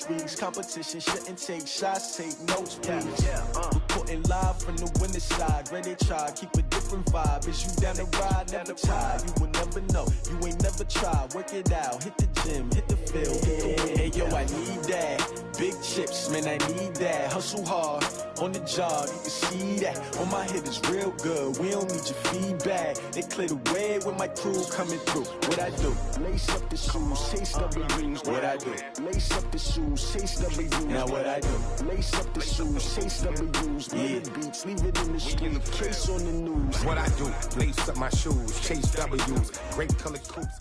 Competition shouldn't take shots, take notes, please. Reporting live from the winning side. Ready to try, keep a different vibe. Is you down the ride, never tired. You will never know, you ain't never tried. Work it out, hit the gym, hit the field, get the win. Hey yo, I need that. Big chips, man, I need that. Hustle hard, on the job, you can see that. On my hit is real good, we don't need your feedback. They clear the way with my crew coming through. What I do? Lace up the shoes, chase W's. What I do? Lace up the shoes, chase W's. Now what I do? Lace up the shoes, chase W's. Yeah. Beats, leave it in the street, case on the news. What I do? Lace up my shoes, chase W's. Great colored coops.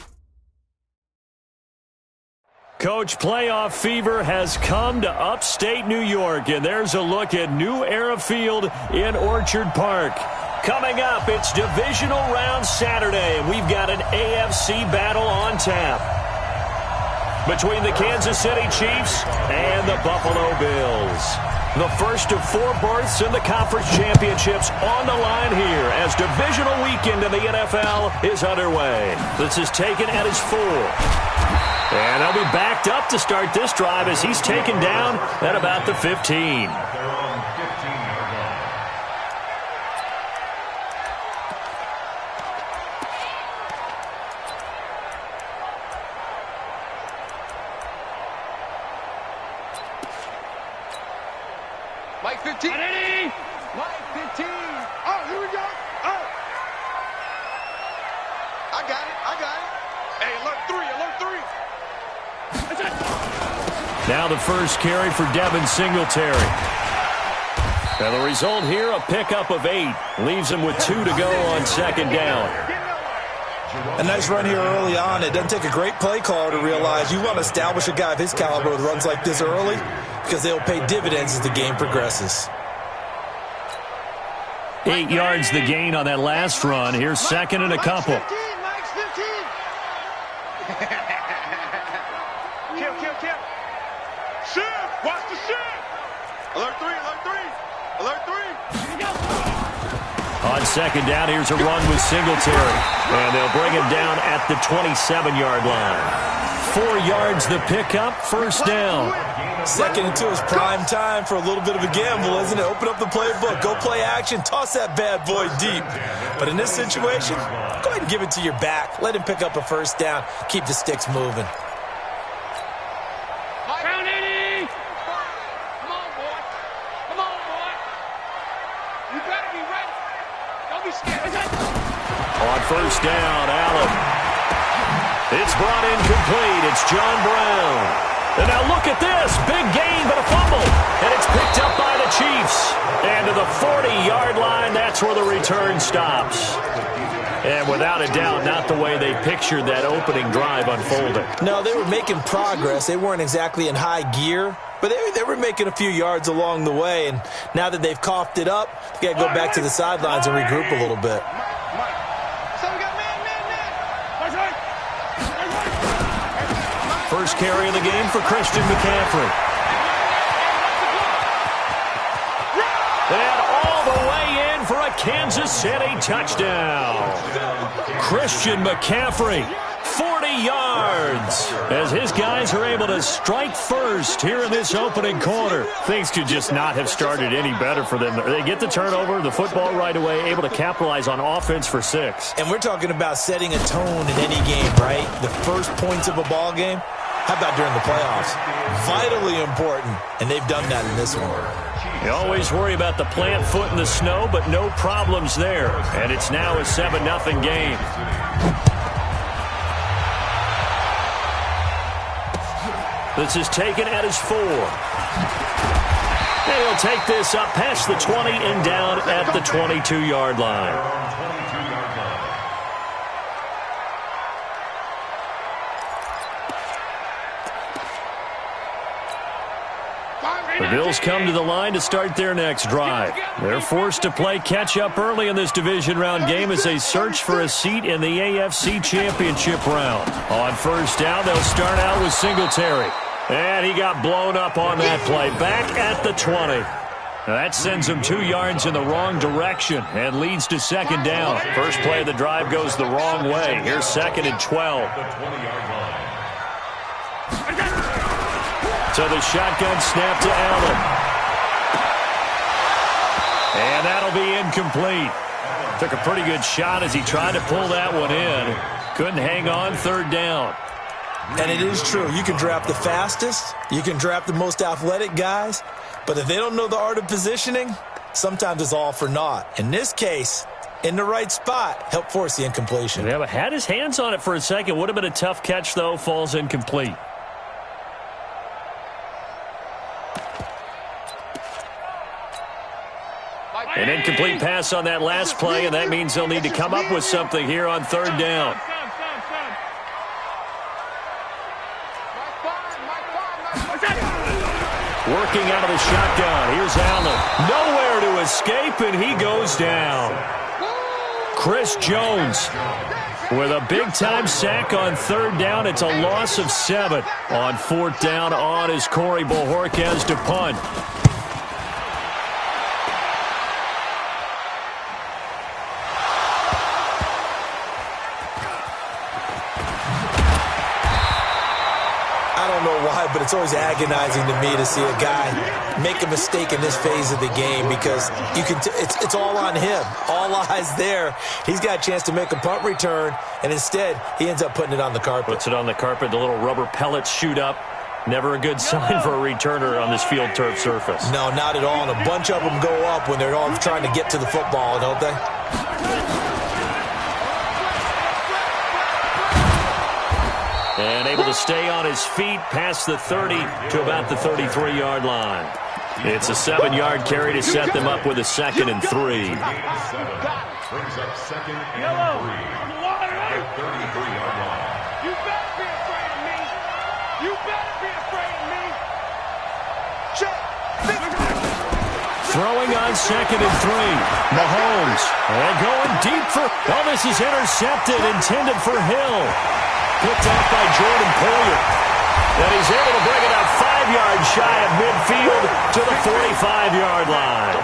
Coach, playoff fever has come to upstate New York, and there's a look at New Era Field in Orchard Park. Coming up, it's divisional round Saturday, and we've got an AFC battle on tap between the Kansas City Chiefs and the Buffalo Bills. The first of 4 berths in the conference championships on the line here as divisional weekend in the NFL is underway. This is taken at his 4. And they'll be backed up to start this drive as he's taken down at about the 15. Mike 15. Mike 15. Oh, here we go. Oh. I got it. Hey, alert 3. Now the first carry for Devin Singletary. And the result here, a pickup of 8. Leaves him with 2 to go on second down. A nice run here early on. It doesn't take a great play caller to realize you want to establish a guy of his caliber with runs like this early because they'll pay dividends as the game progresses. 8 yards the gain on that last run. Here's second and a couple. Mike's 15. Kill. Shift. Watch the shift. Alert 3. On second down, here's a run with Singletary. And they'll bring him down at the 27-yard line. 4 yards the pickup, first down. Second and 2 is prime time for a little bit of a gamble, isn't it? Open up the playbook, go play action, toss that bad boy deep. But in this situation, go ahead and give it to your back. Let him pick up a first down. Keep the sticks moving. Round 80. Come on, boy. You better be ready. Don't be scared. On first down, Allen. It's brought in complete. It's John Brown. And now look at this. Big gain, but a fumble. And it's picked up by the Chiefs. And to the 40-yard line, that's where the return stops. And without a doubt, not the way they pictured that opening drive unfolding. No, they were making progress. They weren't exactly in high gear, but they were making a few yards along the way. And now that they've coughed it up, they got to go back to the sidelines and regroup a little bit. First carry of the game for Christian McCaffrey. And all the way in for a Kansas City touchdown. Christian McCaffrey, 40 yards, as his guys are able to strike first here in this opening quarter. Things could just not have started any better for them. They get the turnover, the football right away, able to capitalize on offense for 6. And we're talking about setting a tone in any game, right? The first points of a ball game. How about during the playoffs? Vitally important, and they've done that in this one. You always worry about the plant foot in the snow, but no problems there. And it's now a 7-0 game. This is taken at his 4. And he'll take this up past the 20 and down at the 22-yard line. The Bills come to the line to start their next drive. They're forced to play catch-up early in this division round game as they search for a seat in the AFC Championship round. On first down, they'll start out with Singletary. And he got blown up on that play. Back at the 20. That sends him 2 yards in the wrong direction and leads to second down. First play of the drive goes the wrong way. Here's second and 12. So the shotgun snap to Allen. And that'll be incomplete. Took a pretty good shot as he tried to pull that one in. Couldn't hang on, third down. And it is true. You can draft the fastest. You can draft the most athletic guys. But if they don't know the art of positioning, sometimes it's all for naught. In this case, in the right spot, help force the incompletion. Yeah, but had his hands on it for a second. Would have been a tough catch, though. Falls incomplete. An incomplete pass on that last play, and that means they'll need to come up with something here on third down. Working out of the shotgun. Here's Allen. Nowhere to escape, and he goes down. Chris Jones with a big-time sack on third down. It's a loss of 7. On fourth down, on is Corey Bojorquez to punt. But it's always agonizing to me to see a guy make a mistake in this phase of the game because you can it's all on him. All eyes there. He's got a chance to make a punt return, and instead he ends up putting it on the carpet. Puts it on the carpet. The little rubber pellets shoot up. Never a good sign for a returner on this field turf surface. No, not at all. And a bunch of them go up when they're all trying to get to the football, don't they? And able to stay on his feet past the 30 to about the 33-yard line. It's a 7-yard carry to set them up with a 2nd and 3. Brings up 2nd and 3. At 33-yard line. You better be afraid of me. You better be afraid of me. Check. Throwing on 2nd and 3. Mahomes. And going deep for... Oh, this is intercepted, intended for Hill. Picked off by Jordan Poyer. And he's able to bring it up 5 yards shy of midfield to the 45-yard line.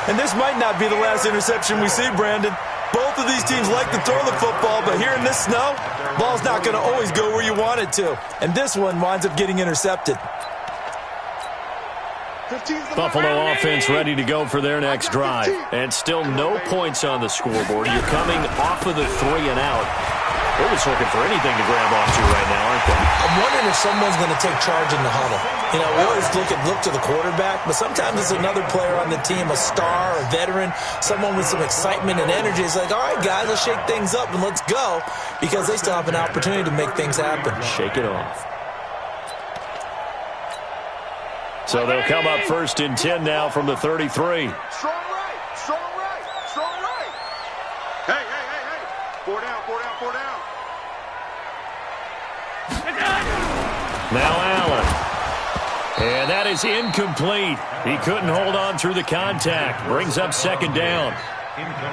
And this might not be the last interception we see, Brandon. Both of these teams like to throw the football, but here in this snow, ball's not going to always go where you want it to. And this one winds up getting intercepted. Buffalo offense ready to go for their next drive. And still no points on the scoreboard. You're coming off of the 3 and out. They're just looking for anything to grab onto right now, aren't they? I'm wondering if someone's going to take charge in the huddle. You know, we always look to the quarterback, but sometimes it's another player on the team, a star, a veteran, someone with some excitement and energy. It's like, all right, guys, let's shake things up and let's go, because they still have an opportunity to make things happen. Shake it off. So they'll come up 1st and 10 now from the 33. Strong right, strong right, strong right. Hey. 4 down, 4 down, 4 down. Now Allen. And that is incomplete. He couldn't hold on through the contact. Brings up 2nd down.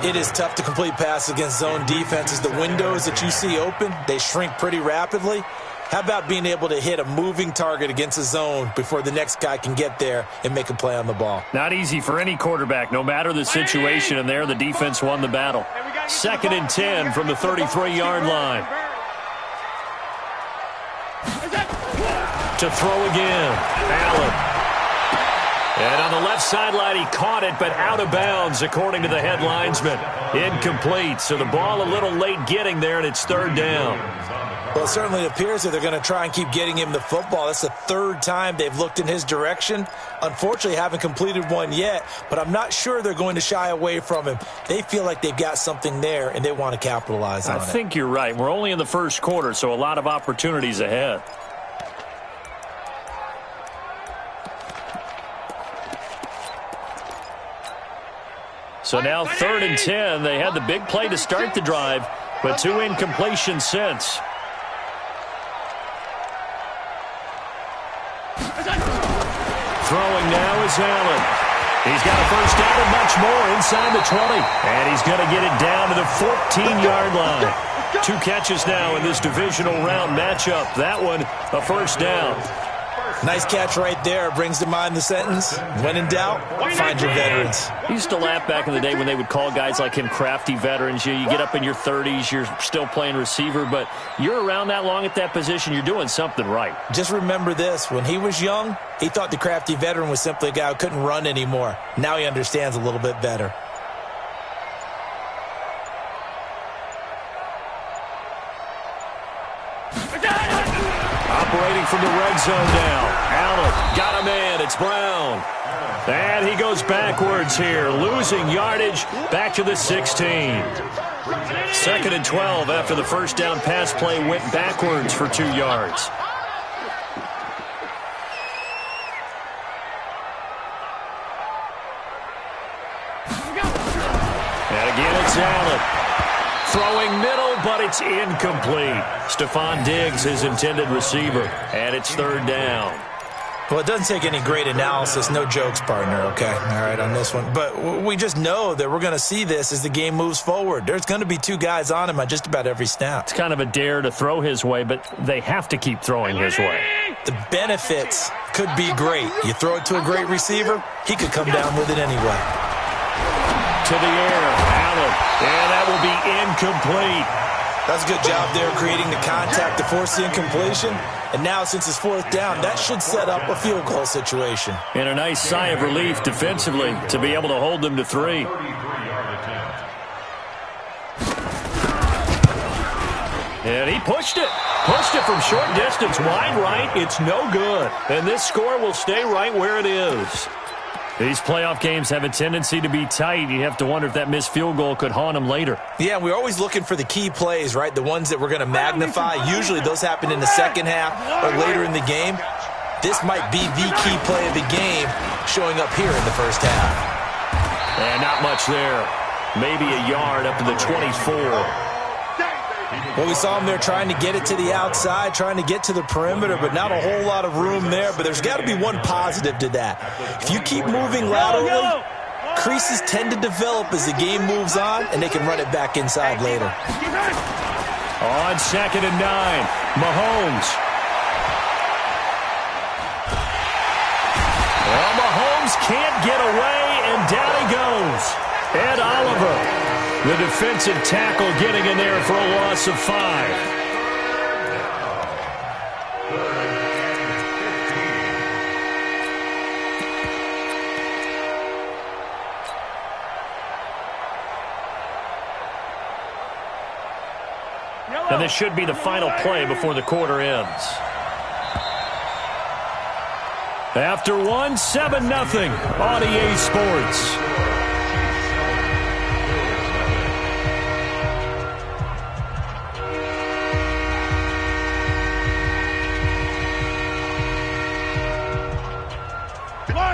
It is tough to complete passes against zone defenses. The windows that you see open, they shrink pretty rapidly. How about being able to hit a moving target against a zone before the next guy can get there and make a play on the ball? Not easy for any quarterback, no matter the situation, and there the defense won the battle. 2nd and 10 from the 33-yard line. To throw again, Allen. And on the left sideline, he caught it, but out of bounds, according to the head linesman. Incomplete, so the ball a little late getting there, and it's 3rd down. Well, it certainly appears that they're going to try and keep getting him the football. That's the 3rd time they've looked in his direction. Unfortunately, haven't completed one yet, but I'm not sure they're going to shy away from him. They feel like they've got something there, and they want to capitalize on it. I think you're right. We're only in the 1st quarter, so a lot of opportunities ahead. So now 3rd and 10. They had the big play to start the drive, but 2 incompletions since. Throwing now is Allen. He's got a 1st down and much more inside the 20. And he's going to get it down to the 14-yard line. 2 catches now in this divisional round matchup. That one, a 1st down. Nice catch right there. Brings to mind the sentence, when in doubt, find your veterans. I used to laugh back in the day when they would call guys like him crafty veterans. You get up in your 30s, you're still playing receiver, but you're around that long at that position, you're doing something right. Just remember this. When he was young, he thought the crafty veteran was simply a guy who couldn't run anymore. Now he understands a little bit better. Operating from the red zone now. Allen got him in. It's Brown. And he goes backwards here, losing yardage back to the 16. 2nd and 12 after the first down pass play went backwards for 2 yards. And again, it's Allen. Throwing middle, but it's incomplete. Stephon Diggs, his intended receiver, and it's 3rd down. Well, it doesn't take any great analysis. No jokes, partner, okay? All right, on this one. But we just know that we're going to see this as the game moves forward. There's going to be 2 guys on him on just about every snap. It's kind of a dare to throw his way, but they have to keep throwing his way. The benefits could be great. You throw it to a great receiver, he could come down with it anyway. To the air, Allen, and that will be incomplete. That's a good job there creating the contact to force the incompletion. And now, since it's 4th down, that should set up a field goal situation. And a nice sigh of relief defensively to be able to hold them to 3. And he pushed it. Pushed it from short distance, wide right. It's no good. And this score will stay right where it is. These playoff games have a tendency to be tight. You have to wonder if that missed field goal could haunt them later. Yeah, we're always looking for the key plays, right? The ones that we're going to magnify. Usually those happen in the second half or later in the game. This might be the key play of the game showing up here in the first half. And not much there. Maybe a yard up to the 24. Well, we saw him there trying to get it to the outside, trying to get to the perimeter, but not a whole lot of room there. But there's got to be one positive to that. If you keep moving laterally, creases tend to develop as the game moves on, and they can run it back inside later. On 2nd and 9, Mahomes. Well, Mahomes can't get away, and down he goes. Ed Oliver, the defensive tackle, getting in there for a loss of 5. And this should be the final play before the quarter ends. After 1, 7-0 on EA Sports.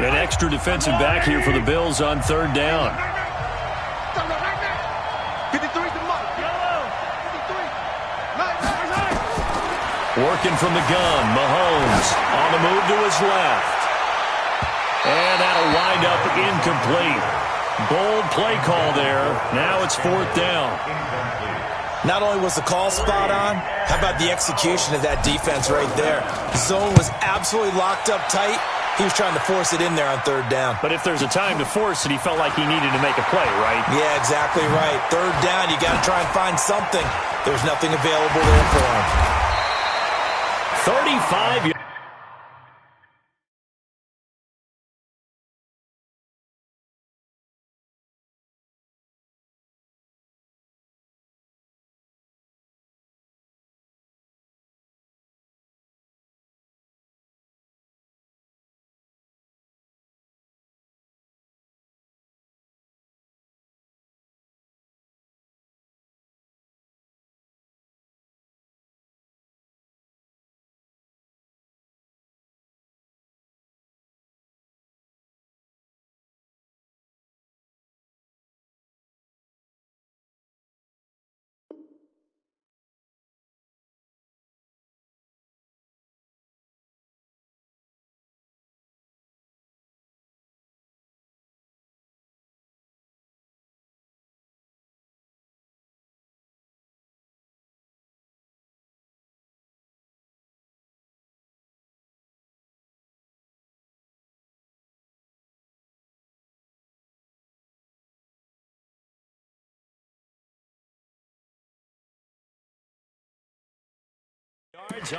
An extra defensive back here for the Bills on 3rd down. Working from the gun, Mahomes on the move to his left. And that'll wind up incomplete. Bold play call there. Now it's 4th down. Not only was the call spot on, how about the execution of that defense right there? The zone was absolutely locked up tight. He was trying to force it in there on 3rd down. But if there's a time to force it, he felt like he needed to make a play, right? Yeah, exactly right. 3rd down, you got to try and find something. There's nothing available there for him. 35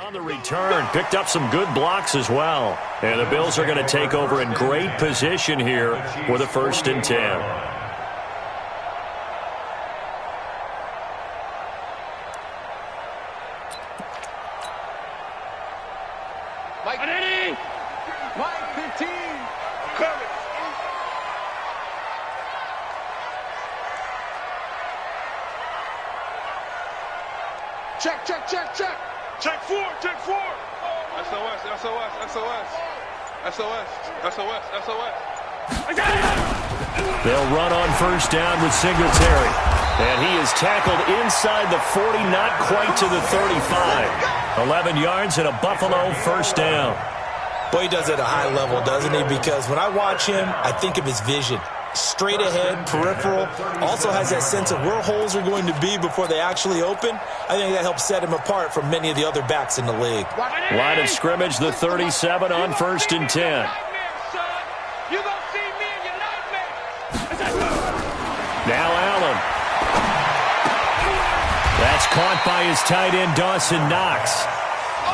On the return, picked up some good blocks as well. And the Bills are going to take over in great position here for the 1st and 10. Mike 15. Coming. Check. Check 4. SOS. They'll run on 1st down with Singletary. And he is tackled inside the 40, not quite to the 35. 11 yards and a Buffalo 1st down. Boy, he does it at a high level, doesn't he? Because when I watch him, I think of his vision. Straight ahead, peripheral, also has that sense of where holes are going to be before they actually open. I think that helps set him apart from many of the other backs in the league. Line of scrimmage, the 37 on 1st and 10. Now Allen. That's caught by his tight end, Dawson Knox.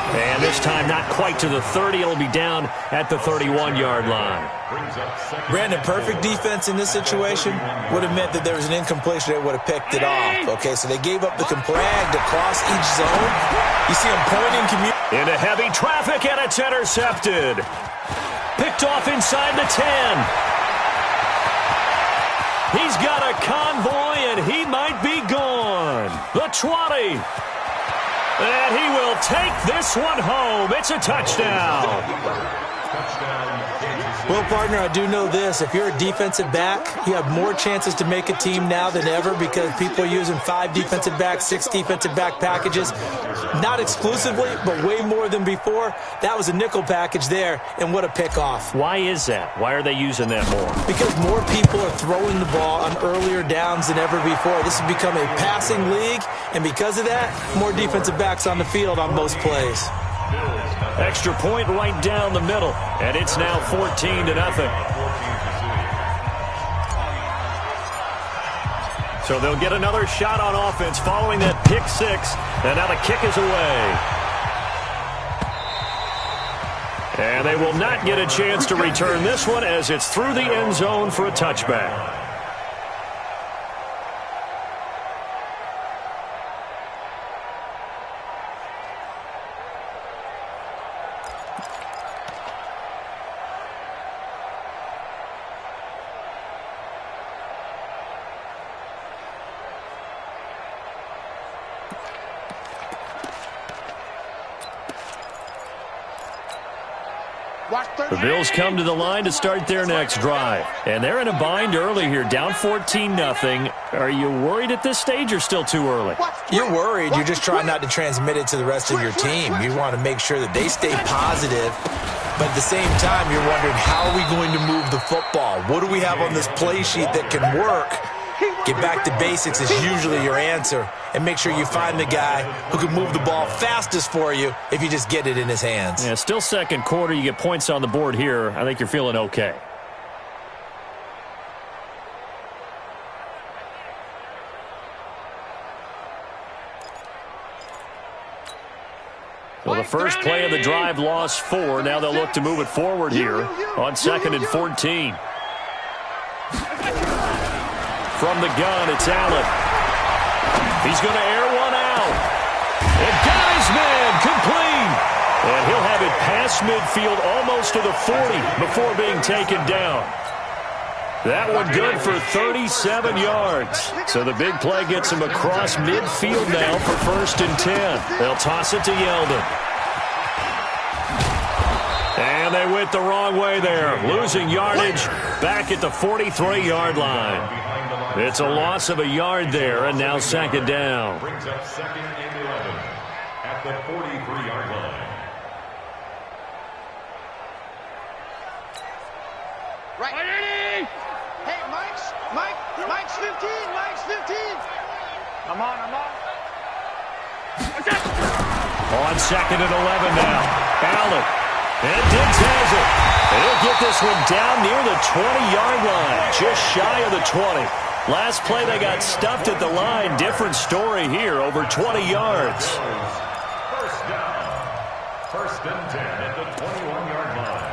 And this time not quite to the 30. It'll be down at the 31-yard line. Brandon, perfect defense in this situation would have meant that there was an incompletion that would have picked it off. Okay, so they gave up the dragged across each zone. You see him pointing. Into heavy traffic, and it's intercepted. Picked off inside the 10. He's got a convoy, and he might be gone. The 20. And he will take this one home. It's a touchdown. Well, partner, I do know this. If you're a defensive back, you have more chances to make a team now than ever because people are using 5 defensive backs, 6 defensive back packages. Not exclusively, but way more than before. That was a nickel package there, and what a pickoff. Why is that? Why are they using that more? Because more people are throwing the ball on earlier downs than ever before. This has become a passing league, and because of that, more defensive backs on the field on most plays. Extra point right down the middle, and it's now 14-0. So they'll get another shot on offense following that pick 6, and now the kick is away. And they will not get a chance to return this one as it's through the end zone for a touchback. The Bills come to the line to start their next drive. And they're in a bind early here, down 14-0. Are you worried at this stage or still too early? You're worried. You're just trying not to transmit it to the rest of your team. You want to make sure that they stay positive. But at the same time, you're wondering, how are we going to move the football? What do we have on this play sheet that can work? Get back to basics is usually your answer. And make sure you find the guy who can move the ball fastest for you if you just get it in his hands. Yeah, still second quarter. You get points on the board here. I think you're feeling okay. Well, the first play of the drive lost 4. Now they'll look to move it forward here on 2nd and 14. From the gun, it's Allen. He's going to air one out. And Guy's man complete. And he'll have it past midfield almost to the 40 before being taken down. That one good for 37 yards. So the big play gets him across midfield now for 1st and 10. They'll toss it to Yeldon. And they went the wrong way there. Losing yardage back at the 43-yard line. It's a loss of a yard there, and now 2nd down. Brings up 2nd and 11 at the 43-yard line. Right. Hey, Mike's 15. Mike's 15. I'm on. On 2nd and 11 now. Allen. And Diggs has it. And he'll get this one down near the 20-yard line. Just shy of the 20. Last play they got stuffed at the line. Different story here, over 20 yards. First down. First and 10 at the 21-yard line.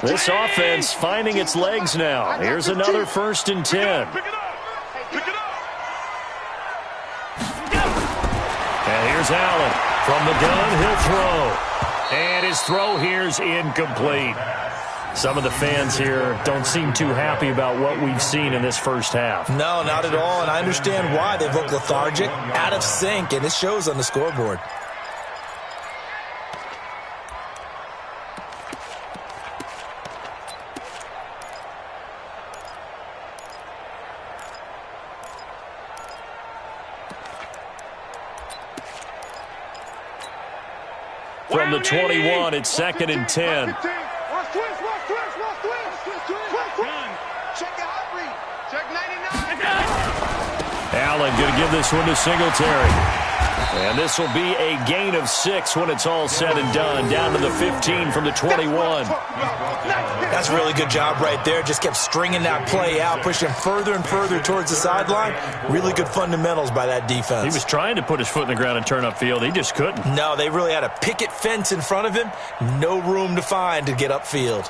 This offense finding its legs now. Here's another first and 10. Pick it up. Pick it up. And here's Allen. From the gun, he'll throw. And his throw here's incomplete. Some of the fans here don't seem too happy about what we've seen in this first half. No, not at all, and I understand why. They've looked lethargic, out of sync, and it shows on the scoreboard. From the 21, it's second and 10. Allen going to give this one to Singletary. And this will be a gain of 6 when it's all said and done. Down to the 15 from the 21. That's a really good job right there. Just kept stringing that play out, pushing further and further towards the sideline. Really good fundamentals by that defense. He was trying to put his foot in the ground and turn upfield. He just couldn't. No, they really had a picket fence in front of him. No room to find to get upfield.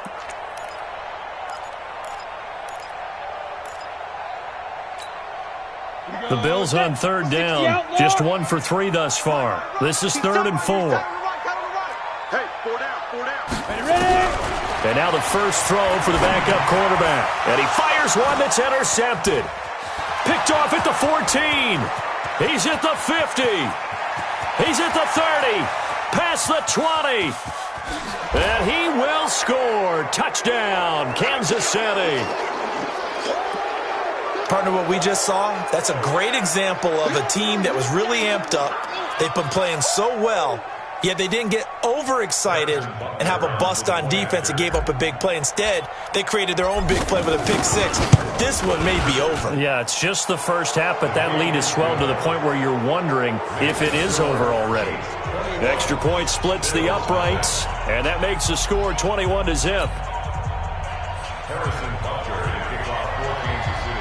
The Bills on third down. Just 1 for 3 thus far. This is 3rd and 4. Hey, 4 down, 4 down. And now the first throw for the backup quarterback. And he fires one that's intercepted. Picked off at the 14. He's at the 50. He's at the 30. Past the 20. And he will score. Touchdown, Kansas City. Partner, what we just saw, that's a great example of a team that was really amped up. They've been playing so well, yet they didn't get overexcited and have a bust on defense and gave up a big play. Instead, they created their own big play with a pick 6. This one may be over. Yeah, it's just the first half, but that lead has swelled to the point where you're wondering if it is over already. Extra point splits the uprights, and that makes the score 21-0. Harrison Butcher to kick off for Kansas City.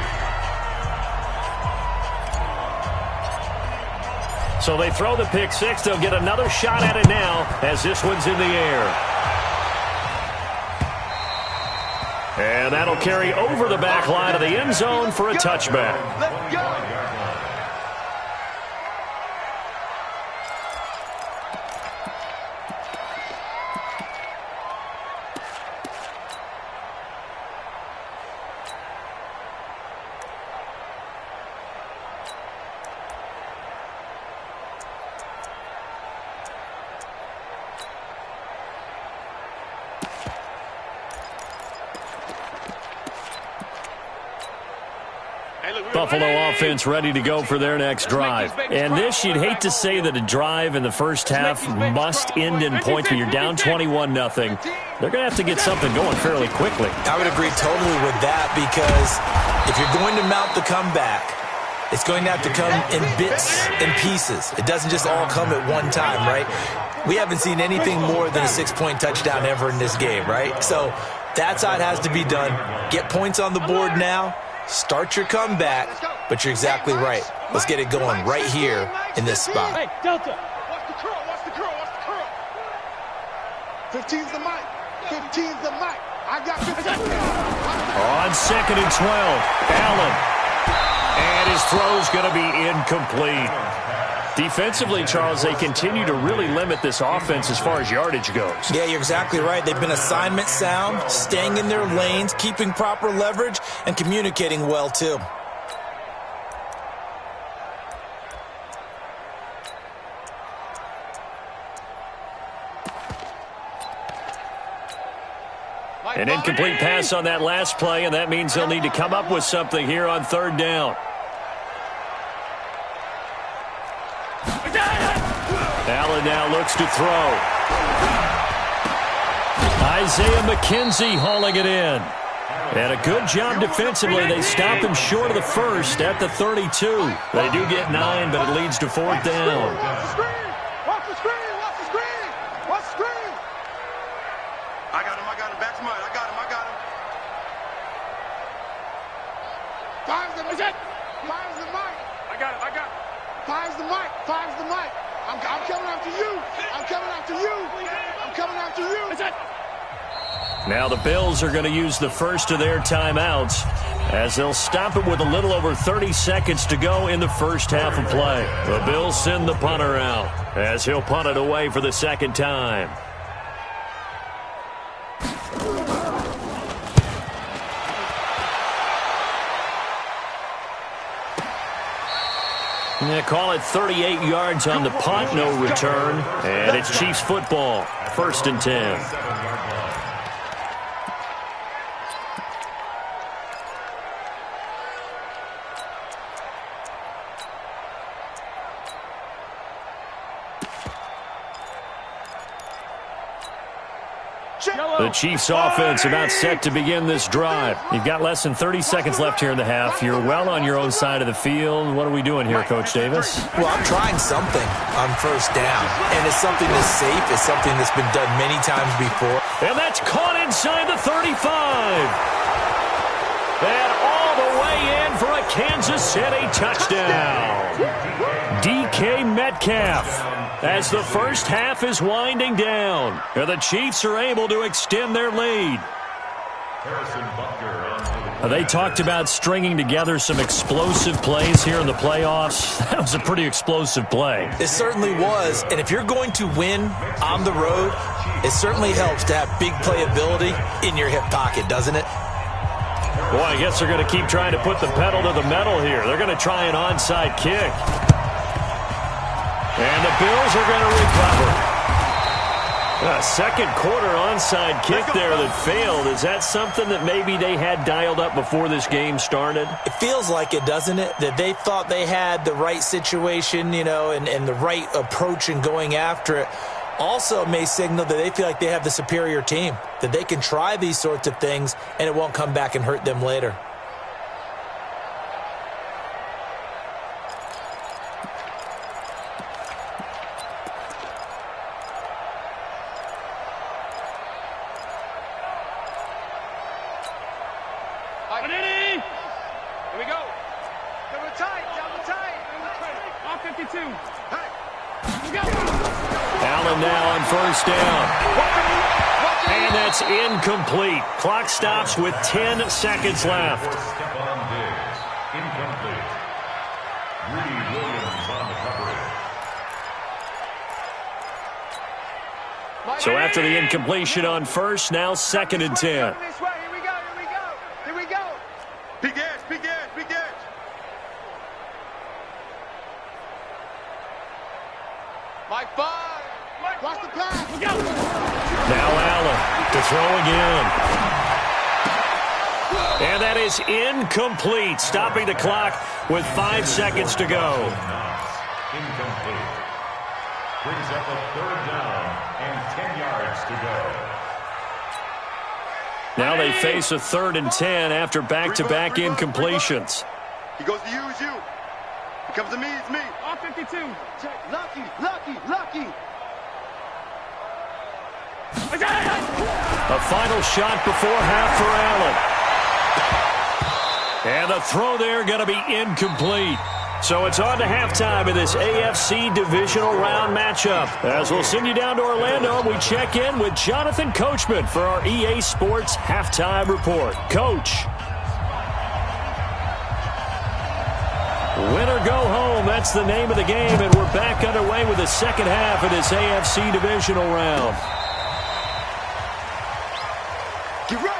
So they throw the pick 6. They'll get another shot at it now as this one's in the air. And that'll carry over the back line of the end zone for a touchback. Let's go. Buffalo offense ready to go for their next drive. And this, you'd hate to say that a drive in the first half must end in points, but you're down 21-0. They're going to have to get something going fairly quickly. I would agree totally with that, because if you're going to mount the comeback, it's going to have to come in bits and pieces. It doesn't just all come at one time, right? We haven't seen anything more than a 6-point touchdown ever in this game, right? So that's how it has to be done. Get points on the board now. Start your comeback, but you're exactly right. Let's get it going right here in this spot. Hey, Delta. Watch the curl, watch the curl, watch the curl. 15's the mic. 15's the mic. I got 15. On 2nd and 12, Allen. And his throw's going to be incomplete. Defensively, Charles, they continue to really limit this offense as far as yardage goes. Yeah, you're exactly right. They've been assignment sound, staying in their lanes, keeping proper leverage, and communicating well, too. An incomplete pass on that last play, and that means they'll need to come up with something here on 3rd down. Allen now looks to throw. Isaiah McKenzie hauling it in. And a good job defensively. They stop him short of the first at the 32. They do get 9, but it leads to 4th down. Watch the screen. Watch the screen. Watch the screen. Watch the screen. I got him. I got him. Back to mine. I got him. I got him. Five them. Fires the mic. I got it. Fires the mic. I'm coming after you. I'm coming after you. That's it. Now the Bills are going to use the first of their timeouts as they'll stop it with a little over 30 seconds to go in the first half of play. The Bills send the punter out as he'll punt it away for the second time. They call it 38 yards on the punt, no return, and it's Chiefs football, 1st and 10. The Chiefs offense about set to begin this drive. You've got less than 30 seconds left here in the half. You're well on your own side of the field. What are we doing here, Coach Davis? Well, I'm trying something on first down, and it's something that's safe. It's something that's been done many times before. And that's caught inside the 35. And all the way in for a Kansas City touchdown. DK Metcalf. As the first half is winding down, and the Chiefs are able to extend their lead. They talked about stringing together some explosive plays here in the playoffs. That was a pretty explosive play. It certainly was, and if you're going to win on the road, it certainly helps to have big playability in your hip pocket, doesn't it? Boy, I guess they're going to keep trying to put the pedal to the metal here. They're going to try an onside kick. And the Bills are going to recover. A second quarter onside kick there that failed. Is that something that maybe they had dialed up before this game started? It feels like it, doesn't it? That they thought they had the right situation, you know, and the right approach in going after it. Also may signal that they feel like they have the superior team, that they can try these sorts of things and it won't come back and hurt them later. Allen now on first down. And that's incomplete. Clock stops with 10 seconds left. Incomplete. Greedy Williams on the coverage. So after the incompletion on first, now 2nd and 10. Here we go. Big edge. Mike 5. Watch the pass. Now Allen to throw again. And that is incomplete, stopping the clock with 5 seconds to go. Incomplete. Brings up a 3rd down and 10 yards to go. Now they face a 3rd and 10 after back-to-back incompletions. He goes to you, it's you. He comes to me, it's me. All 52. Lucky. A final shot before half for Allen. And the throw there going to be incomplete. So it's on to halftime in this AFC divisional round matchup. As we'll send you down to Orlando, we check in with Jonathan Coachman for our EA Sports Halftime Report. Coach. Win or go home, that's the name of the game, and we're back underway with the second half of this AFC divisional round. Get ready.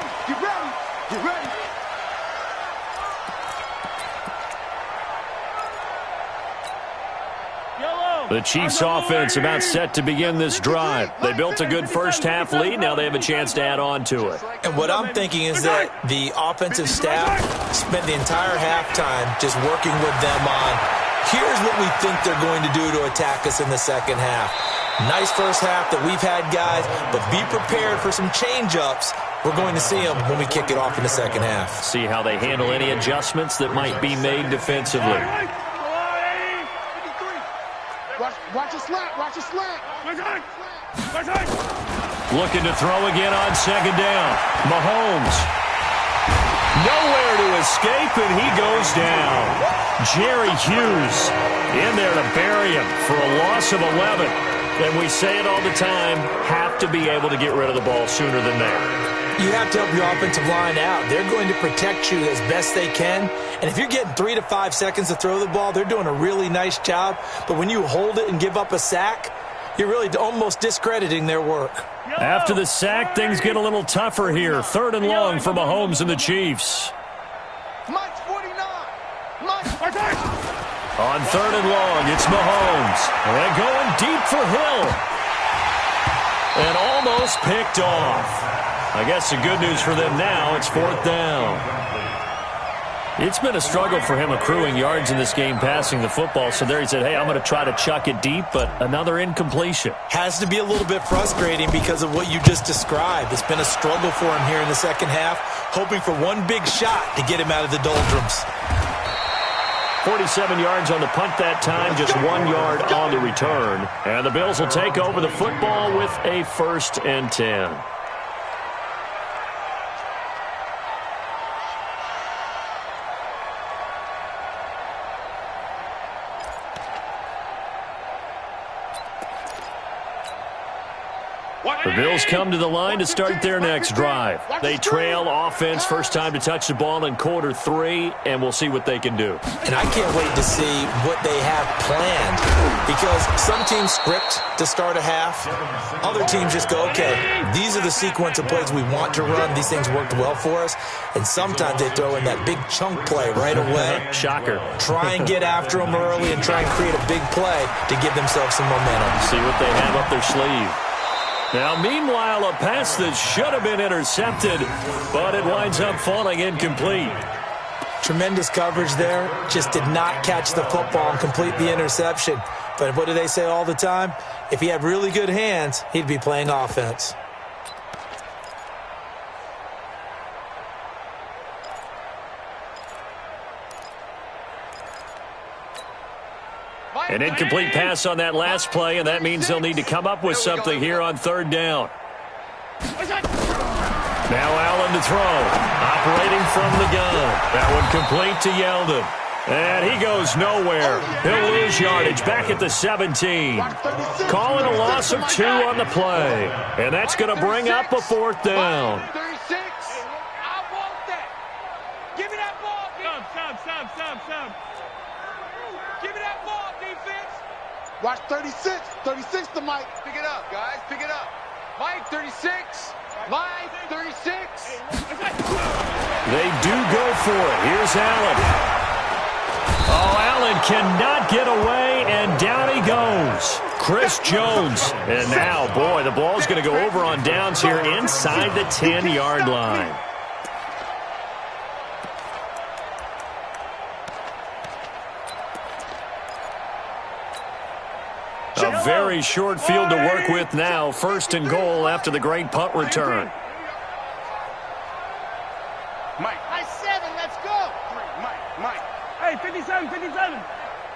The Chiefs offense about set to begin this drive. They built a good first half lead. Now they have a chance to add on to it. And what I'm thinking is that the offensive staff spent the entire halftime just working with them on, here's what we think they're going to do to attack us in the second half. Nice first half that we've had, guys, but be prepared for some change-ups. We're going to see them when we kick it off in the second half. See how they handle any adjustments that might be made defensively. Watch your slant. Looking to throw again on second down. Mahomes. No nowhere to escape, and he goes down. Jerry Hughes in there to bury him for a loss of 11. And we say it all the time, have to be able to get rid of the ball sooner than that. You have to help your offensive line out. They're going to protect you as best they can. And if you're getting 3 to 5 seconds to throw the ball, they're doing a really nice job. But when you hold it and give up a sack, you're really almost discrediting their work. After the sack, things get a little tougher here. 3rd and long for Mahomes and the Chiefs. Mike's 49. Mike's On 3rd and long, it's Mahomes. And going deep for Hill. And almost picked off. I guess the good news for them now, it's 4th down. It's been a struggle for him accruing yards in this game passing the football. So there he said, hey, I'm going to try to chuck it deep, but another incompletion. Has to be a little bit frustrating because of what you just described. It's been a struggle for him here in the second half, hoping for one big shot to get him out of the doldrums. 47 yards on the punt that time, just 1 yard on the return. And the Bills will take over the football with a 1st and 10. The Bills come to the line to start their next drive. They trail offense, first time to touch the ball in quarter 3, and we'll see what they can do. And I can't wait to see what they have planned, because some teams script to start a half. Other teams just go, okay, these are the sequence of plays we want to run. These things worked well for us. And sometimes they throw in that big chunk play right away. Shocker. Try and get after them early and try and create a big play to give themselves some momentum. See what they have up their sleeve. Now, meanwhile, a pass that should have been intercepted, but it winds up falling incomplete. Tremendous coverage there. Just did not catch the football and complete the interception. But what do they say all the time? If he had really good hands, he'd be playing offense. An incomplete pass on that last play, and that means they'll need to come up with something here on 3rd down. Now Allen to throw. Operating from the gun. That one complete to Yeldon. And he goes nowhere. He'll lose yardage back at the 17. Calling a loss of 2 on the play. And that's going to bring up a 4th down. 36. I want that. Give me that ball. Some. Give me that ball, defense. Watch 36. 36 to Mike. Pick it up, guys. Pick it up. Mike, 36. Mike, 36. They do go for it. Here's Allen. Oh, Allen cannot get away, and down he goes. Chris Jones. And now, boy, the ball's going to go over on downs here inside the 10-yard line. A very short field to work with now. 1st and goal after the great punt return. Mike. 7, let's go. Mike. Hey, 57.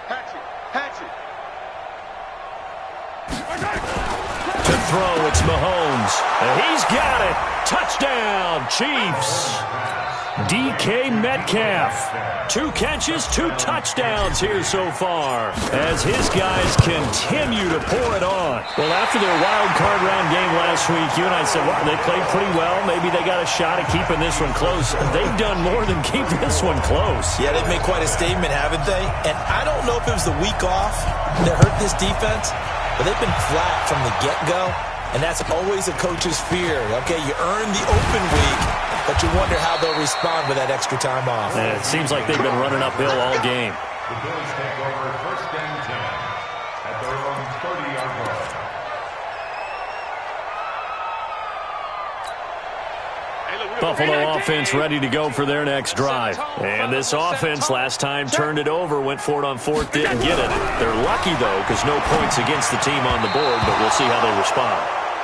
Hatchet. To throw, it's Mahomes. And he's got it. Touchdown, Chiefs. DK Metcalf. 2 catches, 2 touchdowns here so far as his guys continue to pour it on. Well, after their wild card round game last week, you and I said, well, they played pretty well. Maybe they got a shot at keeping this one close. They've done more than keep this one close. Yeah, they've made quite a statement, haven't they? And I don't know if it was the week off that hurt this defense, but they've been flat from the get-go. And that's always a coach's fear. Okay, you earn the open week, but you wonder how they'll respond with that extra time off. And it seems like they've been running uphill all game. The Bills take over 1st and 10 at their own 30-yard line. Buffalo offense ready to go for their next drive. And this offense last time turned it over, went for it on 4th, didn't get it. They're lucky, though, because no points against the team on the board, but we'll see how they respond.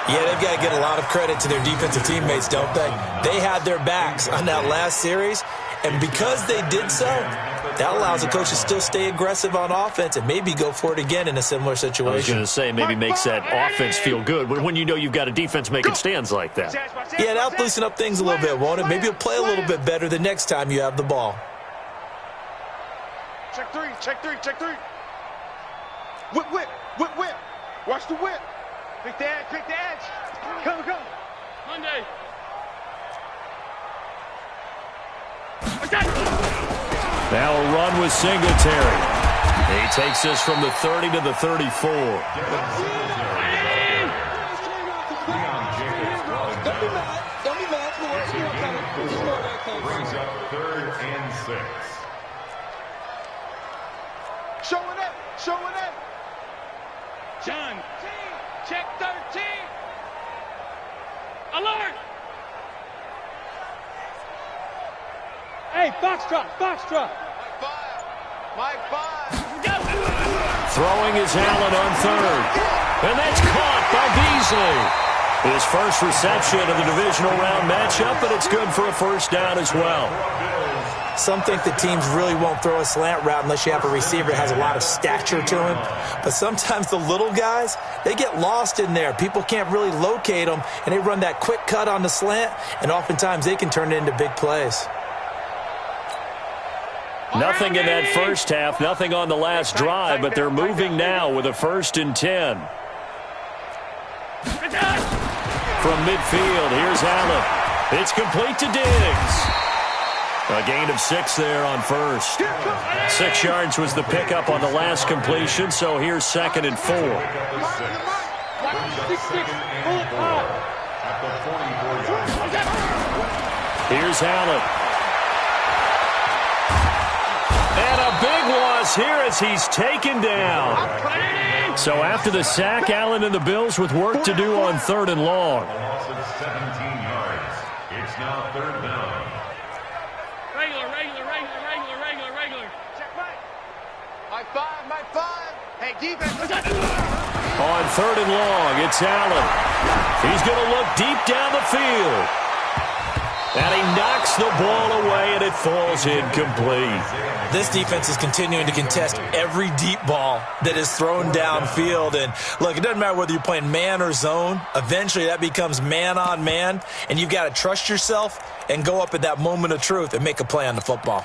Yeah, they've got to get a lot of credit to their defensive teammates, don't they? They had their backs on that last series, and because they did so, That allows the coach to still stay aggressive on offense and maybe go for it again in a similar situation. I was going to say maybe makes that offense feel good when you know you've got a defense making stands like that. Yeah, that'll loosen up things a little bit, won't it? Maybe you'll play a little bit better the next time you have the ball. Check three, check three, check three. Whip, whip, whip, whip. Watch the whip. Pick the edge, pick the edge. Come, come. Monday. Now a run with Singletary. He takes this from the 30 to the 34. Don't be mad. Brings up 3rd and 6. Showing up, showing up. John. Check 13. Alert. Hey, foxtrot, foxtrot. Mike 5. Throwing is Allen on 3rd. And that's caught by Beasley. His first reception of the divisional round matchup, but it's good for a first down as well. Some think the teams really won't throw a slant route unless you have a receiver that has a lot of stature to him. But sometimes the little guys, they get lost in there. People can't really locate them, and they run that quick cut on the slant, and oftentimes they can turn it into big plays. Nothing in that first half, nothing on the last drive, but they're moving now with a 1st and 10. From midfield, here's Allen. It's complete to Diggs. A gain of 6 there on 1st. 6 yards was the pickup on the last completion, so here's 2nd and 4. Here's Allen. And a big loss here as he's taken down. So after the sack, Allen and the Bills with work to do on 3rd and long. Loss of 17 yards. It's now 3rd down. Regular. Check Mike. Mike 5. Hey, defense. On 3rd and long, it's Allen. He's going to look deep down the field. And he knocks the ball away, and it falls incomplete. This defense is continuing to contest every deep ball that is thrown downfield. And, look, it doesn't matter whether you're playing man or zone. Eventually, that becomes man-on-man, and you've got to trust yourself and go up at that moment of truth and make a play on the football.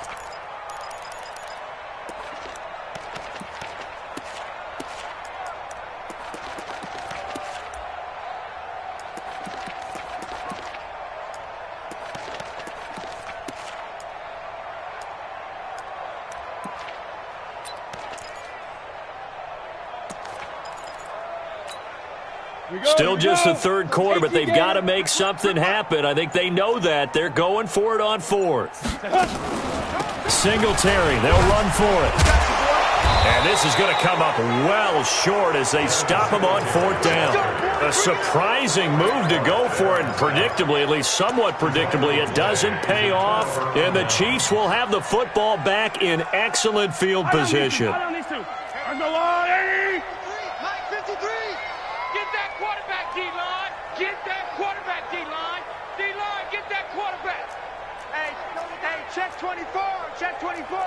Still just the 3rd quarter, but they've got to make something happen. I think they know that. They're going for it on 4th. Singletary, they'll run for it. And this is going to come up well short as they stop him on 4th down. A surprising move to go for it, and predictably, at least somewhat predictably, it doesn't pay off. And the Chiefs will have the football back in excellent field position. Get that quarterback, D-line. D-line, get that quarterback. Hey, check 24. Check 24.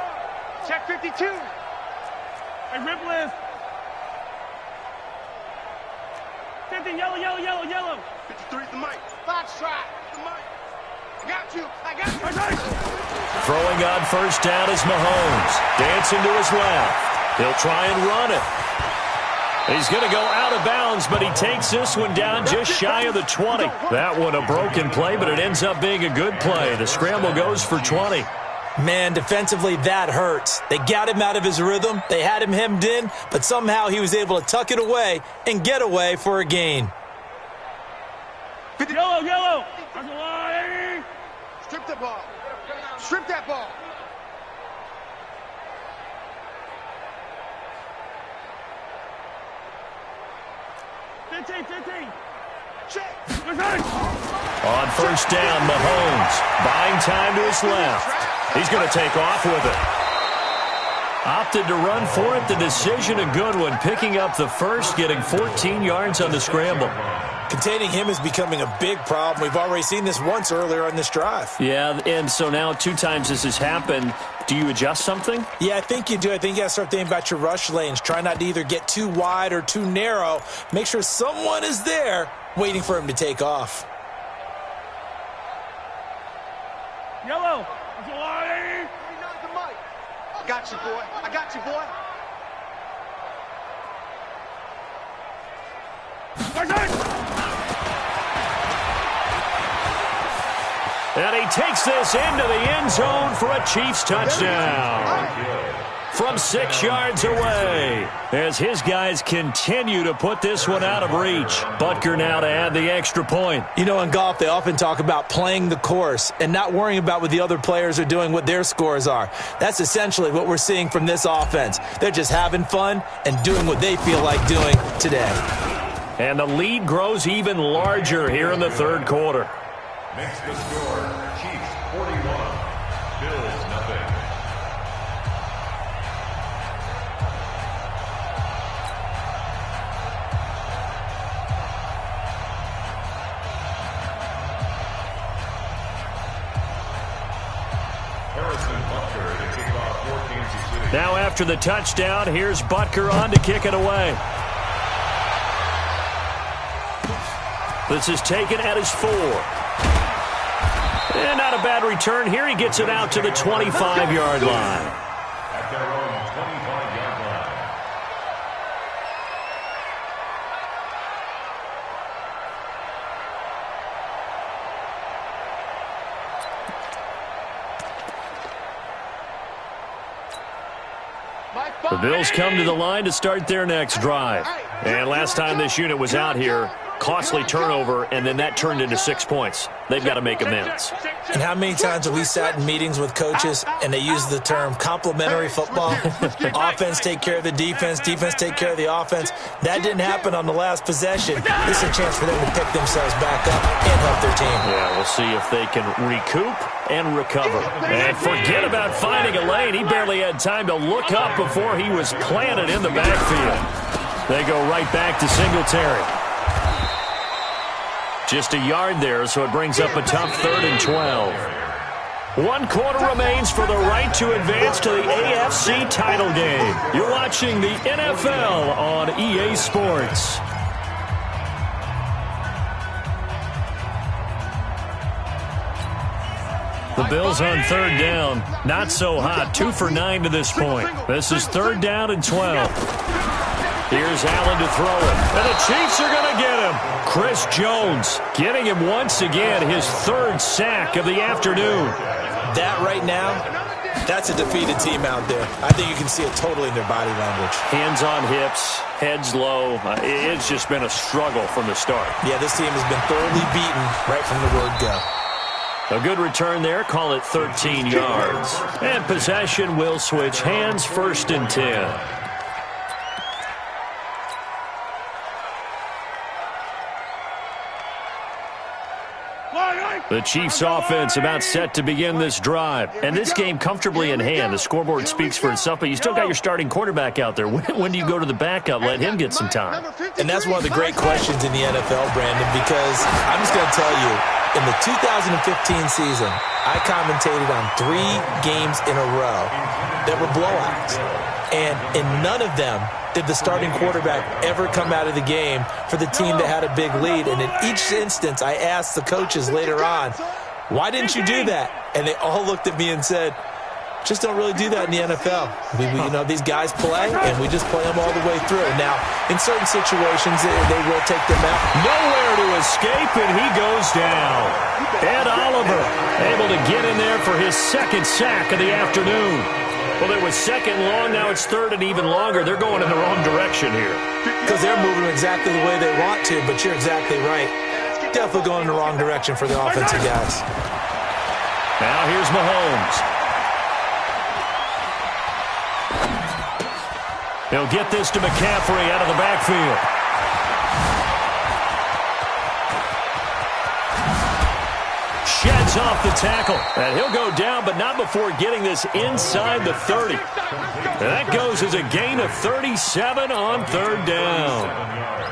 Check 52. Hey, rip list. 50, yellow. 53 is the mic. Foxtrot. The mic. I got you. Throwing on 1st down is Mahomes. Dancing to his left. He'll try and run it. He's going to go out of bounds, but he takes this one down just shy of the 20. That one a broken play, but it ends up being a good play. The scramble goes for 20. Man, defensively, that hurts. They got him out of his rhythm. They had him hemmed in, but somehow he was able to tuck it away and get away for a gain. Yellow. Strip the ball. Strip that ball. On 1st down, Mahomes buying time to his left. He's going to take off with it. Opted to run for it. The decision a good one. Picking up the first, getting 14 yards on the scramble. Containing him is becoming a big problem. We've already seen this once earlier on this drive. Yeah, and so now 2 times this has happened. Do you adjust something? Yeah, I think you do. I think you got to start thinking about your rush lanes. Try not to either get too wide or too narrow. Make sure someone is there waiting for him to take off. Yellow. I got you, boy. I got you, boy. And he takes this into the end zone for a Chiefs touchdown. From 6 yards away, as his guys continue to put this one out of reach. Butker now to add the extra point. You know, in golf, they often talk about playing the course and not worrying about what the other players are doing, what their scores are. That's essentially what we're seeing from this offense. They're just having fun and doing what they feel like doing today. And the lead grows even larger here in the third quarter. Next to score, Chiefs 41, Bills nothing. Harrison Butker to kick off for Kansas City. Now after the touchdown, here's Butker on to kick it away. This is taken at his 4. And not a bad return here. He gets it out to the 25-yard line. At their own 25-yard line. The Bills come to the line to start their next drive. And last time this unit was out here, costly turnover, and then that turned into 6 points. They've got to make amends. And how many times have we sat in meetings with coaches and they use the term complementary football? Offense take care of the defense, defense take care of the offense. That didn't happen on the last possession. This is a chance for them to pick themselves back up and help their team. Yeah, we'll see if they can recoup and recover. And forget about finding a lane. He barely had time to look up before he was planted in the backfield. They go right back to Singletary. Just a yard there, so it brings up a tough 3rd and 12. 1 quarter remains for the right to advance to the AFC title game. You're watching the NFL on EA Sports. The Bills on 3rd down. Not so hot. 2 for 9 to this point. This is 3rd down and 12. Here's Allen to throw it. And the Chiefs are going to get him. Chris Jones getting him once again, his 3rd sack of the afternoon. That right now, that's a defeated team out there. I think you can see it totally in their body language. Hands on hips, heads low. It's just been a struggle from the start. Yeah, this team has been thoroughly beaten right from the word go. A good return there. Call it 13 yards. And possession will switch hands, 1st and 10. The Chiefs offense about set to begin this drive. And this game comfortably in hand. The scoreboard speaks for itself, but you still got your starting quarterback out there. When do you go to the backup? Let him get some time. And that's one of the great questions in the NFL, Brandon, because I'm just going to tell you, in the 2015 season, I commentated on 3 games in a row that were blowouts. And in none of them did the starting quarterback ever come out of the game for the team that had a big lead. And in each instance, I asked the coaches later on, why didn't you do that? And they all looked at me and said, just don't really do that in the NFL. These guys play, and we just play them all the way through. Now, in certain situations, they will take them out. Nowhere to escape, and he goes down. Ed Oliver able to get in there for his 2nd sack of the afternoon. Well, it was 2nd long, now it's 3rd and even longer. They're going in the wrong direction here. Because they're moving exactly the way they want to, but you're exactly right. Definitely going in the wrong direction for the offensive guys. Now here's Mahomes. He'll get this to McCaffrey out of the backfield. Sheds off the tackle. And he'll go down, but not before getting this inside the 30. And that goes as a gain of 37 on 3rd down.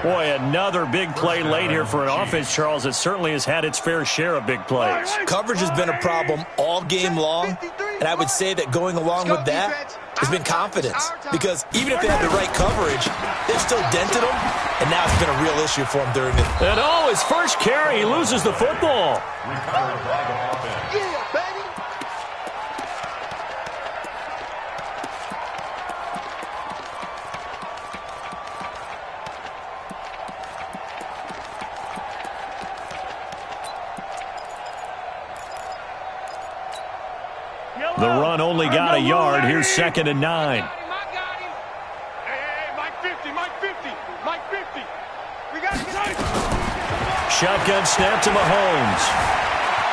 Boy, another big play late here for an offense, Charles. It certainly has had its fair share of big plays. Coverage has been a problem all game long, and I would say that going along with that has been confidence. Because even if they had the right coverage, they've still dented them, and now it's been a real issue for them during it. And his first carry, he loses the football. Yeah, baby. The run only got a yard. Here's 2nd and 9. Hey, Mike 50, Mike 50, Mike 50. We got it. Shotgun snap to Mahomes.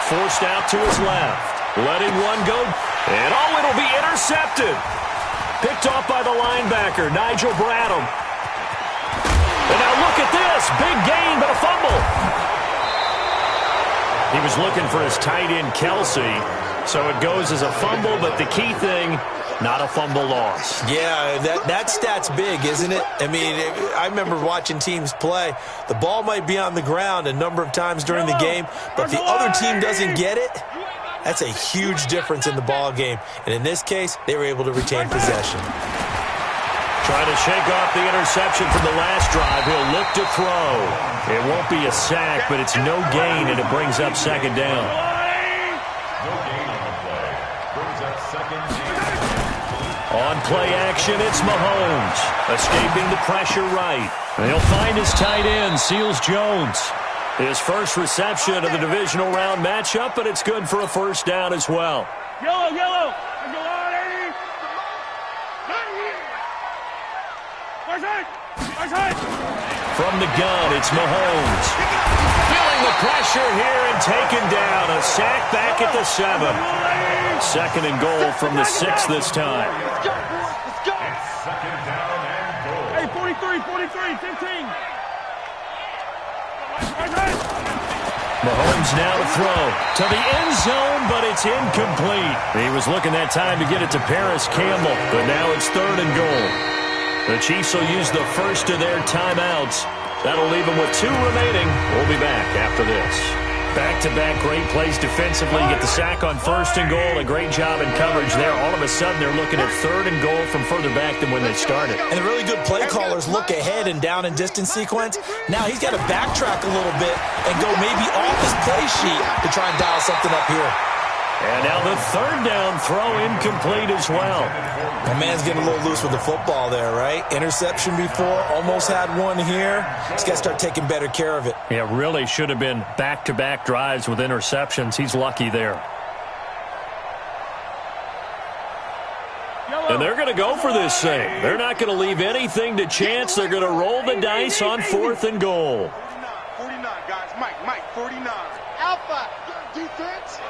Forced out to his left. Letting one go. And it'll be intercepted. Picked off by the linebacker, Nigel Bradham. And now look at this. Big gain, but a fumble. He was looking for his tight end, Kelsey. So it goes as a fumble, but the key thing, not a fumble loss. Yeah, that stat's big, isn't it? I mean, I remember watching teams play. The ball might be on the ground a number of times during the game, but the other team doesn't get it. That's a huge difference in the ball game. And in this case, they were able to retain possession. Trying to shake off the interception from the last drive. He'll look to throw. It won't be a sack, but it's no gain, and it brings up 2nd down. On play action, it's Mahomes. Escaping the pressure right. And he'll find his tight end, Seals Jones. His first reception of the divisional round matchup, but it's good for a first down as well. Yellow, yellow. From the gun, it's Mahomes. Feeling the pressure here and taken down. A sack back at the 7. 2nd and goal from the 6 this time. Let's go, boys. Let's go. 2nd down and goal. Hey, 43, 15. Mahomes now to throw to the end zone, but it's incomplete. He was looking that time to get it to Paris Campbell, but now it's 3rd and goal. The Chiefs will use the first of their timeouts. That'll leave them with 2 remaining. We'll be back after this. Back-to-back great plays defensively. Get the sack on 1st and goal. A great job in coverage there. All of a sudden, they're looking at 3rd and goal from further back than when they started. And the really good play callers look ahead and down and distance sequence. Now he's got to backtrack a little bit and go maybe off his play sheet to try and dial something up here. And now the 3rd down throw incomplete as well. My man's getting a little loose with the football there, right? Interception before, almost had one here. He's got to start taking better care of it. Yeah, really should have been back-to-back drives with interceptions. He's lucky there. And they're going to go for this thing. They're not going to leave anything to chance. They're going to roll the dice on 4th and goal. 49, guys. Mike, 49. Alpha, defense.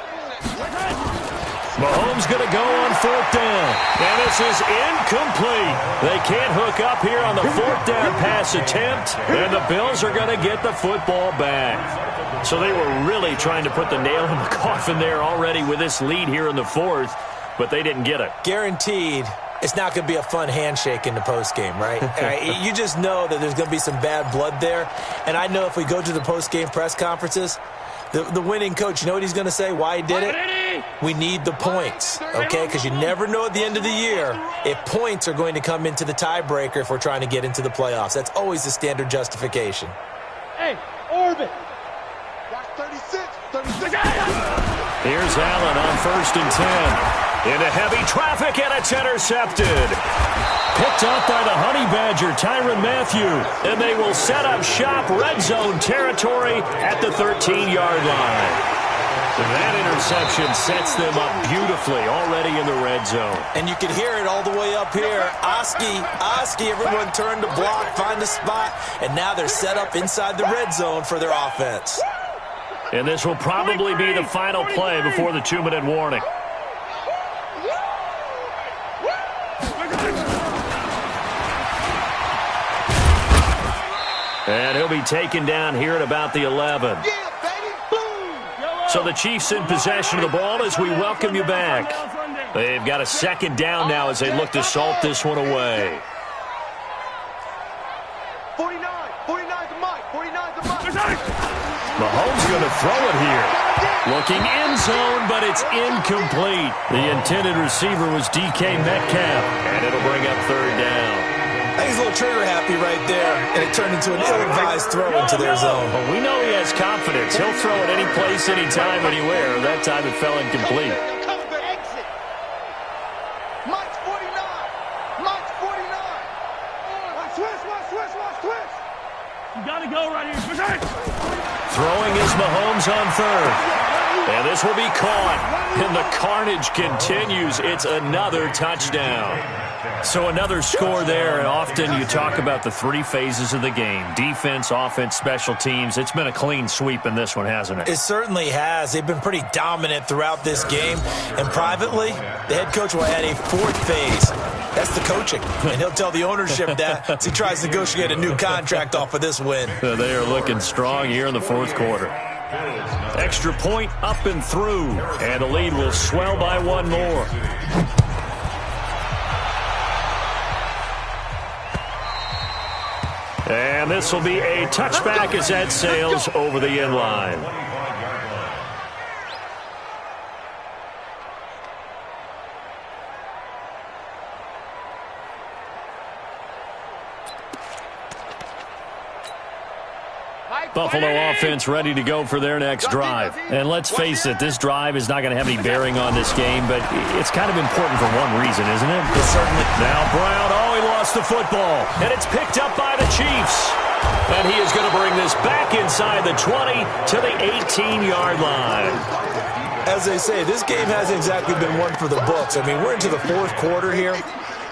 Mahomes going to go on 4th down. And this is incomplete. They can't hook up here on the 4th down pass attempt. And the Bills are going to get the football back. So they were really trying to put the nail in the coffin there already with this lead here in the 4th. But they didn't get it. Guaranteed, it's not going to be a fun handshake in the postgame, right? You just know that there's going to be some bad blood there. And I know if we go to the postgame press conferences, the winning coach, you know what he's going to say, why he did it? We need the points, okay? Because you never know at the end of the year if points are going to come into the tiebreaker if we're trying to get into the playoffs. That's always the standard justification. Hey, orbit. Watch 36. Here's Allen on 1st and 10. Into heavy traffic, and it's intercepted. Picked up by the Honey Badger, Tyrann Mathieu. And they will set up shop, red zone territory at the 13-yard line. That interception sets them up beautifully already in the red zone. And you can hear it all the way up here. Oski, everyone turned to block, find a spot, and now they're set up inside the red zone for their offense. And this will probably be the final play before the 2-minute warning. And he'll be taken down here at about the 11. So the Chiefs in possession of the ball as we welcome you back. They've got a 2nd down now as they look to salt this one away. 49. 49's a Mike. 49's a Mike. Mahomes going to throw it here. Looking end zone, but it's incomplete. The intended receiver was DK Metcalf, and it'll bring up third down. I think he's a little trigger happy right there, and it turned into an ill-advised throw into their zone. But we know he has confidence. He'll throw it any place, anytime, anywhere. That time it fell incomplete. Cover the exit. Mike's 49. Mike's 49. Switch. You got to go right here. Throwing is Mahomes on third. And this will be caught. And the carnage continues. It's another touchdown. So another score there, and often you talk about the three phases of the game. Defense, offense, special teams. It's been a clean sweep in this one, hasn't it? It certainly has. They've been pretty dominant throughout this game. And privately, the head coach will add a fourth phase. That's the coaching. And he'll tell the ownership that as he tries to negotiate a new contract off of this win. They are looking strong here in the fourth quarter. Extra point up and through. And the lead will swell by one more. And this will be a touchback as that sails over the end line. Buffalo offense ready to go for their next drive. And let's face it, this drive is not going to have any bearing on this game, but it's kind of important for one reason, isn't it? It certainly. Now Brown, he lost the football, and it's picked up by the Chiefs. And he is going to bring this back inside the 20 to the 18-yard line. As they say, this game hasn't exactly been one for the books. I mean, we're into the fourth quarter here,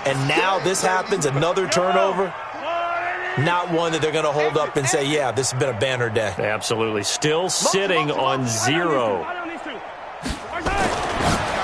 and now this happens, another turnover. Not one that they're going to hold up and say, yeah, this has been a banner day. Absolutely. Still sitting on 0.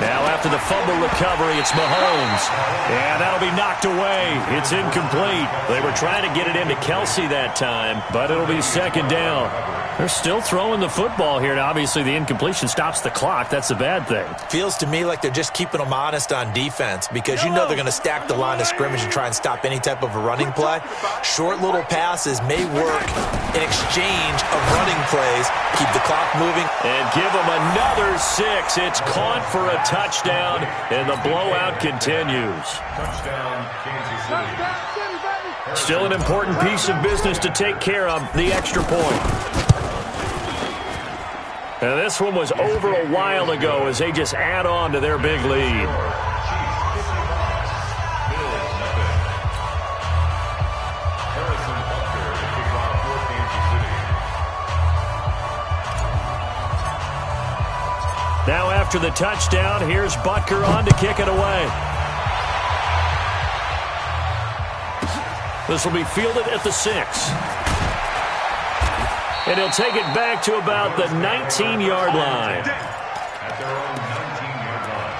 Now after the fumble recovery, it's Mahomes. And that'll be knocked away. It's incomplete. They were trying to get it into Kelsey that time, but it'll be second down. They're still throwing the football here. Now, obviously, the incompletion stops the clock. That's a bad thing. Feels to me like they're just keeping them honest on defense because you know they're going to stack the line of scrimmage and try and stop any type of a running play. Short little passes may work in exchange of running plays. Keep the clock moving. And give them another 6. It's caught for a touchdown, and the blowout continues. Touchdown, Kansas City. Still an important piece of business to take care of, the extra point. And this one was over a while ago as they just add on to their big lead. Now after the touchdown, here's Butker on to kick it away. This will be fielded at the 6. And he'll take it back to about the 19-yard line. At their own 19-yard line.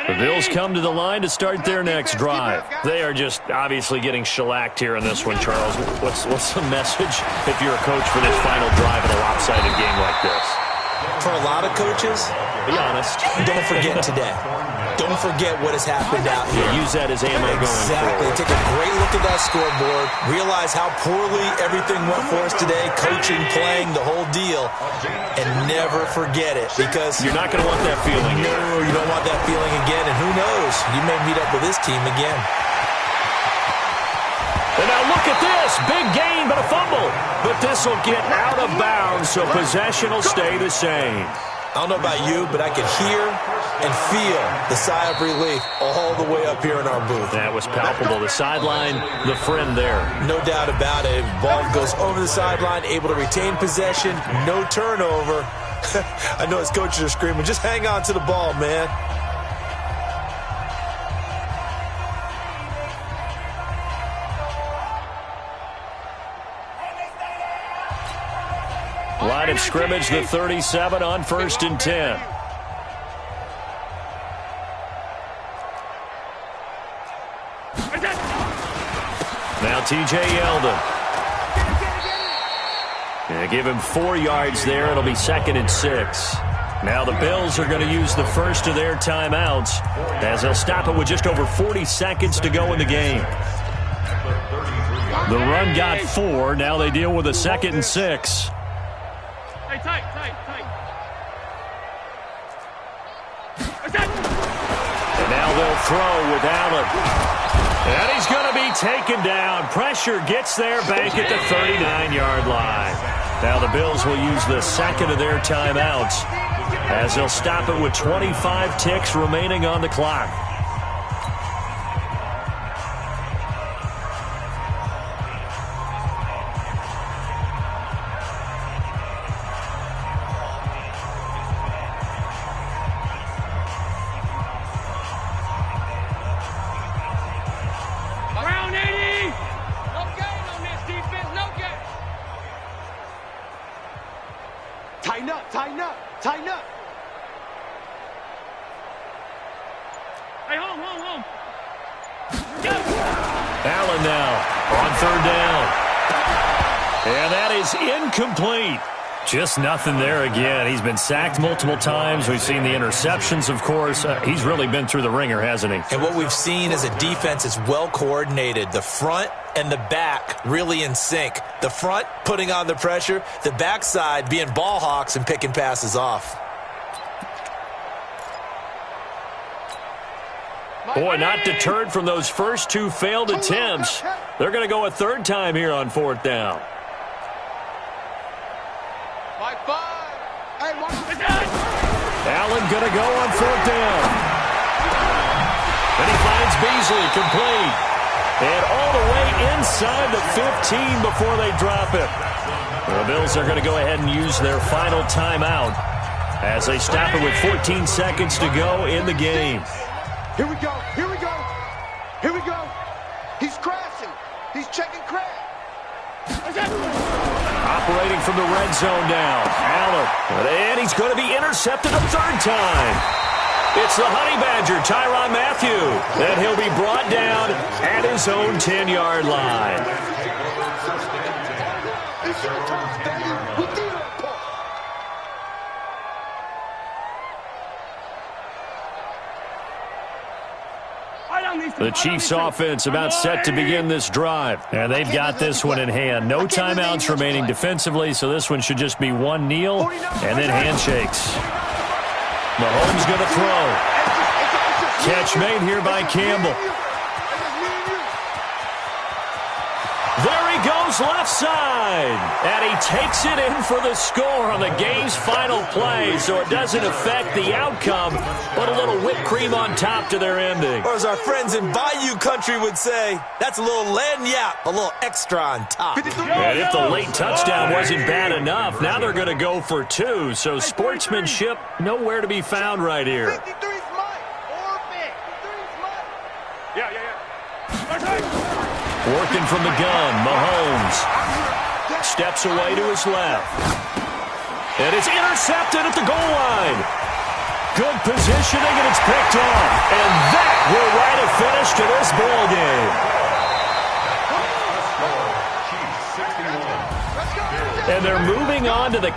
The Bills come to the line to start their next drive. They are just obviously getting shellacked here in this one, Charles. What's the message if you're a coach for this final drive in a lopsided game like this? For a lot of coaches, be honest. Don't forget today. Don't forget what has happened out here. Yeah, use that as ammo going Exactly. forward. Take a great look at that scoreboard. Realize how poorly everything went for us today. Coaching, playing, the whole deal. And never forget it because you're not going to want that feeling. No, you don't want that feeling again. And who knows? You may meet up with this team again. And now look at this. Big gain, but a fumble. But this will get out of bounds, so possession will stay the same. I don't know about you, but I can hear and feel the sigh of relief all the way up here in our booth. That was palpable. The sideline, the friend there. No doubt about it. Ball goes over the sideline, able to retain possession, no turnover. I know his coaches are screaming, just hang on to the ball, man. Line of scrimmage, the 37 on 1st and 10. Now T.J. Yeldon. Yeah, give him 4 yards there. It'll be 2nd and 6. Now the Bills are going to use the first of their timeouts as they'll stop it with just over 40 seconds to go in the game. The run got 4. Now they deal with a 2nd and 6. Hey, tight. And now they'll throw with Allen. And he's going to be taken down. Pressure gets there, Bank at the 39-yard line. Now the Bills will use the second of their timeouts as they'll stop it with 25 ticks remaining on the clock. Tighten up. Hey, home. Allen now on 3rd down. And that is incomplete. Just nothing there again. He's been sacked multiple times. We've seen the interceptions, of course. He's really been through the ringer, hasn't he? And what we've seen is a defense is well coordinated. The front and the back really in sync. The front putting on the pressure, the backside being ball hawks and picking passes off. Boy, not deterred from those first 2 failed attempts. They're going to go a 3rd time here on 4th down. Allen going to go on 4th down. And he finds Beasley complete. And all the way inside the 15 before they drop it. The Bills are going to go ahead and use their final timeout as they stop it with 14 seconds to go in the game. Here we go. He's crashing. He's checking crash. Operating from the red zone now. Allen. And he's going to be intercepted a 3rd time. It's the Honey Badger, Tyrann Mathieu. And he'll be brought down at his own 10-yard line. The Chiefs offense about set to begin this drive. And they've got this one in hand. No timeouts remaining defensively, so this one should just be one kneel and then handshakes. Mahomes going to throw. Catch made here by Campbell. There he goes left side. And he takes it in for the score on the game's final play, so it doesn't affect the outcome, but a little whipped cream on top to their ending. Or as our friends in Bayou Country would say, that's a little lagniappe, a little extra on top. And if the late touchdown wasn't bad enough, now they're going to go for 2, so sportsmanship nowhere to be found right here. 53's Mike. Orbit. 53's Mike. Yeah. Working from the gun, Mahomes steps away to his left. And it's intercepted at the goal line. Good positioning, and it's picked off. And that will write a finish to this ball game. And they're moving on to the